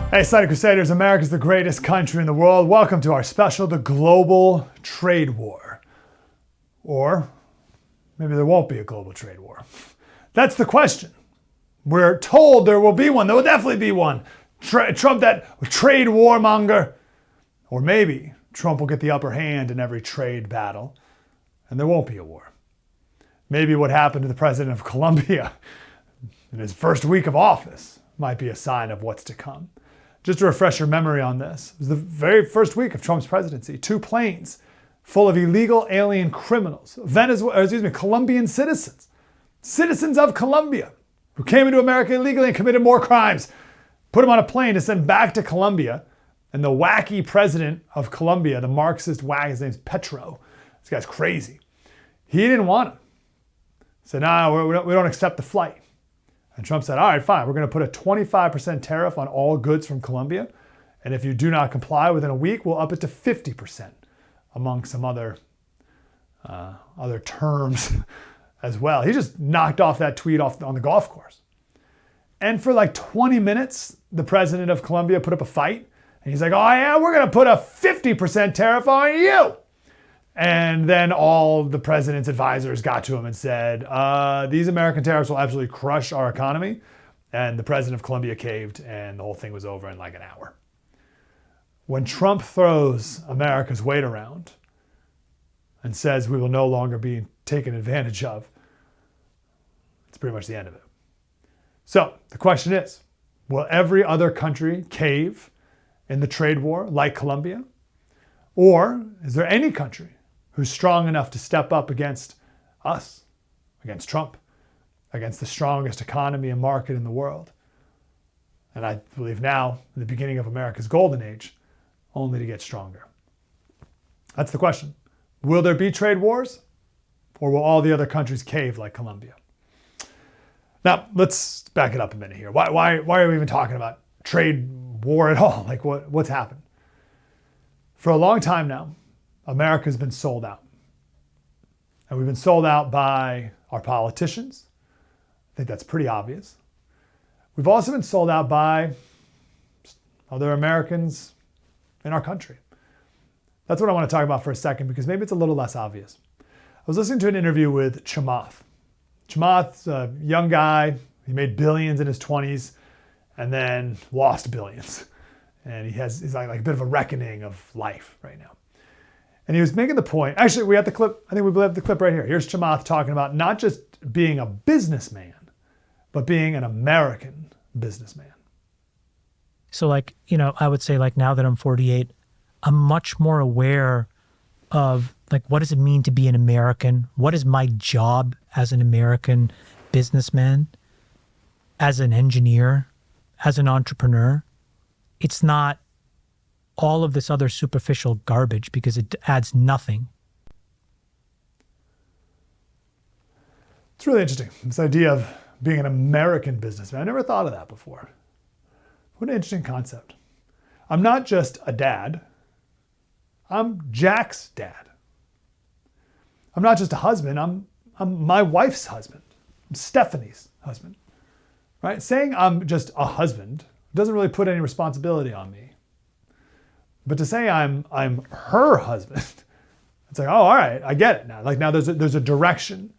Hey, Slater Crusaders, America's the greatest country in the world. Welcome to our special, the global trade war. Or maybe there won't be a global trade war. That's the question. We're told there will be one. There will definitely be one. Trump, that trade warmonger. Or maybe Trump will get the upper hand in every trade battle and there won't be a war. Maybe what happened to the president of Colombia in his first week of office might be a sign of what's to come. Just to refresh your memory on this, it was the very first week of Trump's presidency. 2 planes full of illegal alien criminals, Colombian citizens of Colombia, who came into America illegally and committed more crimes. Put them on a plane to send back to Colombia. And the wacky president of Colombia, the Marxist wag, his name's Petro. This guy's crazy. He didn't want him. Said, no, we don't accept the flight. And Trump said, all right, fine. We're going to put a 25% tariff on all goods from Colombia. And if you do not comply within a week, we'll up it to 50%, among some other terms as well. He just knocked off that tweet on the golf course. And for like 20 minutes, the president of Colombia put up a fight. And he's like, oh yeah, we're going to put a 50% tariff on you. And then all the president's advisors got to him and said, these American tariffs will absolutely crush our economy. And the president of Colombia caved and the whole thing was over in like an hour. When Trump throws America's weight around and says we will no longer be taken advantage of, it's pretty much the end of it. So the question is, will every other country cave in the trade war like Colombia? Or is there any country who's strong enough to step up against us, against Trump, against the strongest economy and market in the world? And I believe now, in the beginning of America's golden age, only to get stronger. That's the question. Will there be trade wars? Or will all the other countries cave like Colombia? Now, let's back it up a minute here. Why are we even talking about trade war at all? Like what's happened? For a long time now, America's been sold out. And we've been sold out by our politicians. I think that's pretty obvious. We've also been sold out by other Americans in our country. That's what I want to talk about for a second because maybe it's a little less obvious. I was listening to an interview with Chamath. Chamath's a young guy. He made billions in his 20s and then lost billions. And he's like a bit of a reckoning of life right now. And he was making the point, actually we have the clip, I think we have the clip right here. Here's Chamath talking about not just being a businessman, but being an American businessman. So I would say now that I'm 48, I'm much more aware of what does it mean to be an American? What is my job as an American businessman, as an engineer, as an entrepreneur? It's not all of this other superficial garbage because it adds nothing. It's really interesting, this idea of being an American businessman. I never thought of that before. What an interesting concept. I'm not just a dad. I'm Jack's dad. I'm not just a husband. I'm my wife's husband. I'm Stephanie's husband. Right? Saying I'm just a husband doesn't really put any responsibility on me. But to say I'm her husband, it's like, oh, all right, I get it now. Now there's a direction.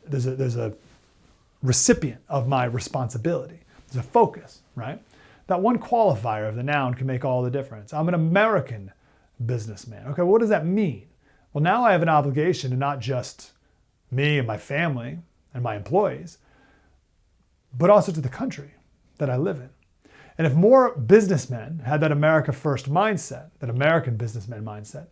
There's a recipient of my responsibility. There's a focus, right? That one qualifier of the noun can make all the difference. I'm an American businessman. Okay, what does that mean? Well, now I have an obligation to not just me and my family and my employees, but also to the country that I live in. And if more businessmen had that America first mindset, that American businessman mindset,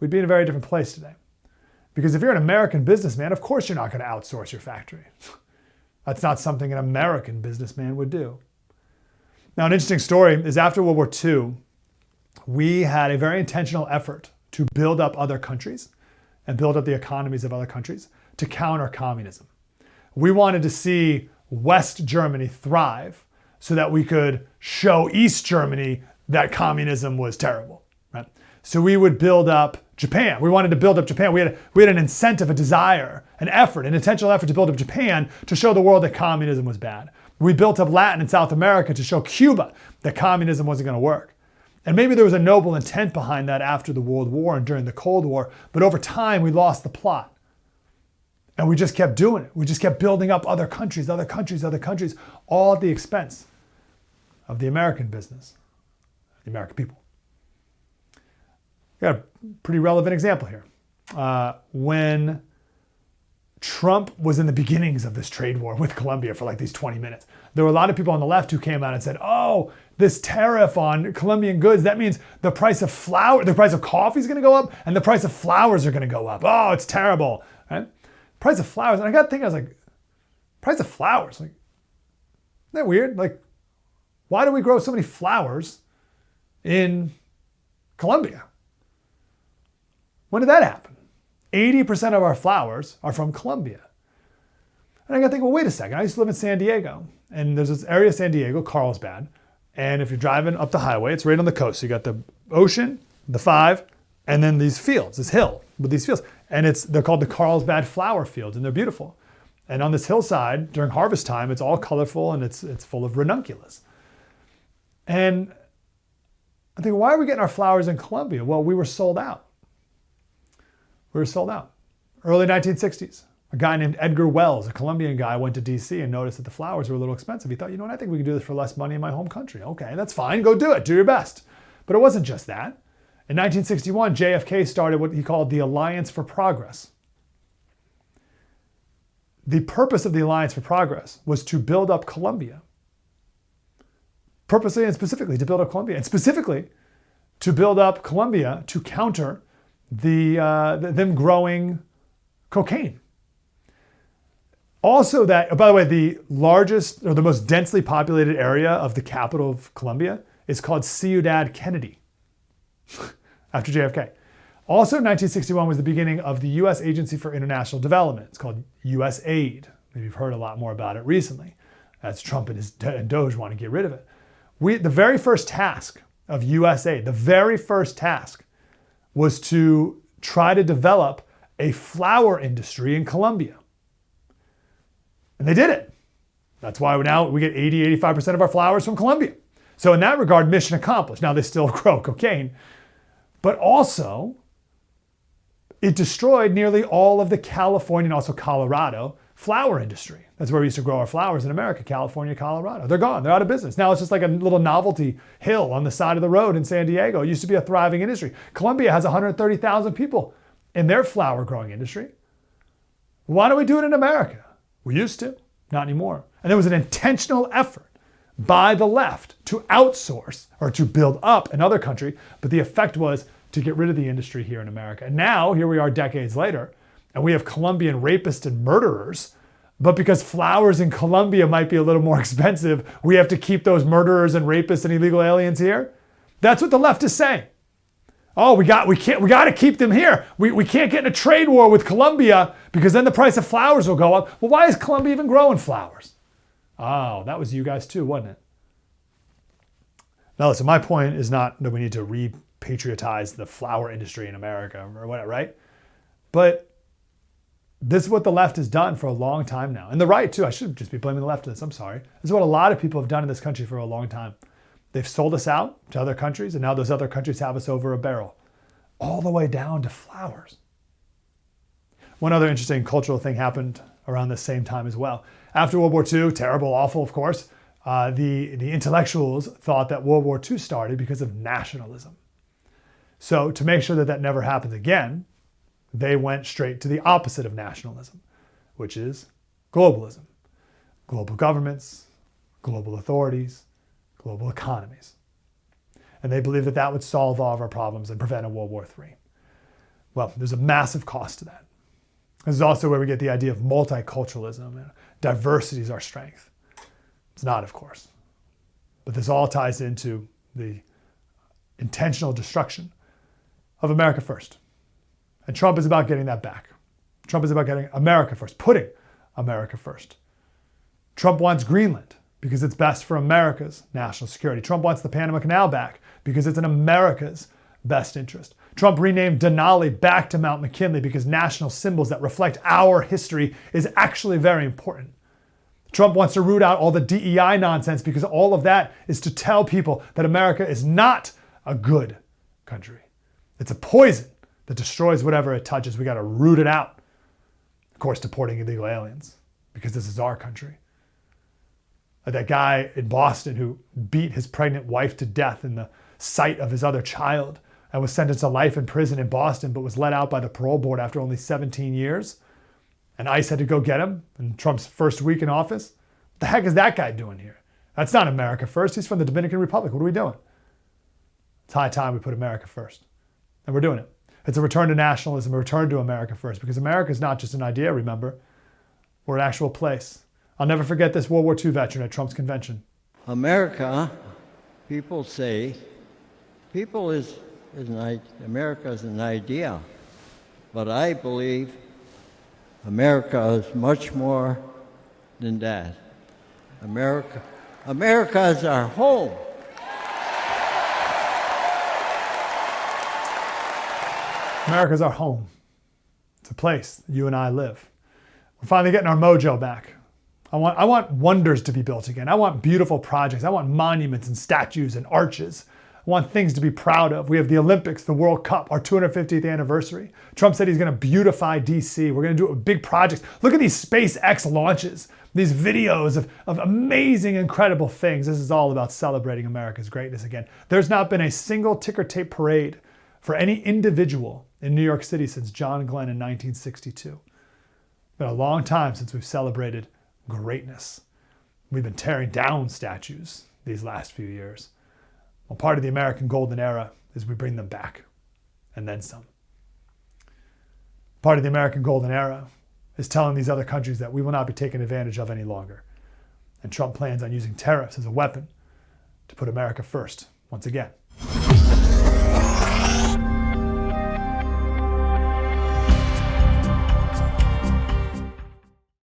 we'd be in a very different place today. Because if you're an American businessman, of course you're not going to outsource your factory. That's not something an American businessman would do. Now, an interesting story is after World War II, we had a very intentional effort to build up other countries and build up the economies of other countries to counter communism. We wanted to see West Germany thrive so that we could show East Germany that communism was terrible, right? So we would build up Japan. We wanted to build up Japan. We had an incentive, a desire, an effort, an intentional effort to build up Japan to show the world that communism was bad. We built up Latin and South America to show Cuba that communism wasn't going to work. And maybe there was a noble intent behind that after the World War and during the Cold War, but over time we lost the plot. And we just kept doing it. We just kept building up other countries, all at the expense of the American business, the American people. Got a pretty relevant example here. When Trump was in the beginnings of this trade war with Colombia for like these 20 minutes, there were a lot of people on the left who came out and said, oh, this tariff on Colombian goods, that means the price of flour, the price of coffee is going to go up and the price of flowers are going to go up. Oh, it's terrible, right? Price of flowers. And I got to thinking, I was like, price of flowers? Like, isn't that weird? Like, why do we grow so many flowers in Colombia? When did that happen? 80% of our flowers are from Colombia. And I got to think, well, wait a second. I used to live in San Diego. And there's this area of San Diego, Carlsbad. And if you're driving up the highway, it's right on the coast. So you got the ocean, the 5, and then these fields, this hill with these fields. And they're called the Carlsbad flower fields, and they're beautiful. And on this hillside, during harvest time, it's all colorful and it's full of ranunculus. And I think, why are we getting our flowers in Colombia? Well, we were sold out. Early 1960s, a guy named Edgar Wells, a Colombian guy, went to DC and noticed that the flowers were a little expensive. He thought, you know what, I think we can do this for less money in my home country. Okay, that's fine, go do it, do your best. But it wasn't just that. In 1961, JFK started what he called the Alliance for Progress. The purpose of the Alliance for Progress was to build up Colombia. Purposely and specifically to build up Colombia. And specifically to build up Colombia to counter them growing cocaine. Also that, by the way, the largest or the most densely populated area of the capital of Colombia is called Ciudad Kennedy, after JFK. Also, 1961 was the beginning of the U.S. Agency for International Development. It's called USAID. Maybe you've heard a lot more about it recently, as Trump and Doge want to get rid of it. The very first task of USAID, the very first task was to try to develop a flower industry in Colombia. And they did it. That's why now we get 80-85% of our flowers from Colombia. So in that regard, mission accomplished. Now they still grow cocaine, but also it destroyed nearly all of the California and also Colorado flower industry. That's where we used to grow our flowers in America, California, Colorado. They're gone, they're out of business. Now it's just like a little novelty hill on the side of the road in San Diego. It used to be a thriving industry. Colombia has 130,000 people in their flower growing industry. Why don't we do it in America? We used to, not anymore. And there was an intentional effort by the left to outsource or to build up another country, but the effect was to get rid of the industry here in America. And now, here we are decades later, and we have Colombian rapists and murderers, but because flowers in Colombia might be a little more expensive, we have to keep those murderers and rapists and illegal aliens here. That's what the left is saying. Oh, we got to keep them here. We can't get in a trade war with Colombia because then the price of flowers will go up. Well, why is Colombia even growing flowers? Oh, that was you guys too, wasn't it? Now listen, my point is not that we need to repatriotize the flower industry in America or whatever, right? But this is what the left has done for a long time now. And the right too, I shouldn't just be blaming the left for this, I'm sorry. This is what a lot of people have done in this country for a long time. They've sold us out to other countries, and now those other countries have us over a barrel, all the way down to flowers. One other interesting cultural thing happened around the same time as well. After World War II, terrible, awful, of course, the intellectuals thought that World War II started because of nationalism. So to make sure that that never happens again, they went straight to the opposite of nationalism, which is globalism. Global governments, global authorities, global economies. And they believed that that would solve all of our problems and prevent a World War III. Well, there's a massive cost to that. This is also where we get the idea of multiculturalism. Diversity is our strength. It's not, of course. But this all ties into the intentional destruction of America first. And Trump is about getting that back. Trump is about getting America first, putting America first. Trump wants Greenland because it's best for America's national security. Trump wants the Panama Canal back because it's in America's best interest. Trump renamed Denali back to Mount McKinley because national symbols that reflect our history is actually very important. Trump wants to root out all the DEI nonsense because all of that is to tell people that America is not a good country. It's a poison that destroys whatever it touches. We got to root it out. Of course, deporting illegal aliens, because this is our country. That guy in Boston who beat his pregnant wife to death in the sight of his other child and was sentenced to life in prison in Boston, but was let out by the parole board after only 17 years. And ICE had to go get him in Trump's first week in office. What the heck is that guy doing here? That's not America first. He's from the Dominican Republic. What are we doing? It's high time we put America first. And we're doing it. It's a return to nationalism, a return to America first, because America is not just an idea, remember. We're an actual place. I'll never forget this World War II veteran at Trump's convention. America, people say, America is an idea. But I believe America is much more than that. America is our home. America's our home. It's a place you and I live. We're finally getting our mojo back. I want wonders to be built again. I want beautiful projects. I want monuments and statues and arches. I want things to be proud of. We have the Olympics, the World Cup, our 250th anniversary. Trump said he's going to beautify DC. We're going to do big projects. Look at these SpaceX launches, these videos of amazing, incredible things. This is all about celebrating America's greatness again. There's not been a single ticker tape parade for any individual in New York City since John Glenn in 1962. It's been a long time since we've celebrated greatness. We've been tearing down statues these last few years. Well, part of the American golden era is we bring them back, and then some. Part of the American golden era is telling these other countries that we will not be taken advantage of any longer. And Trump plans on using tariffs as a weapon to put America first once again.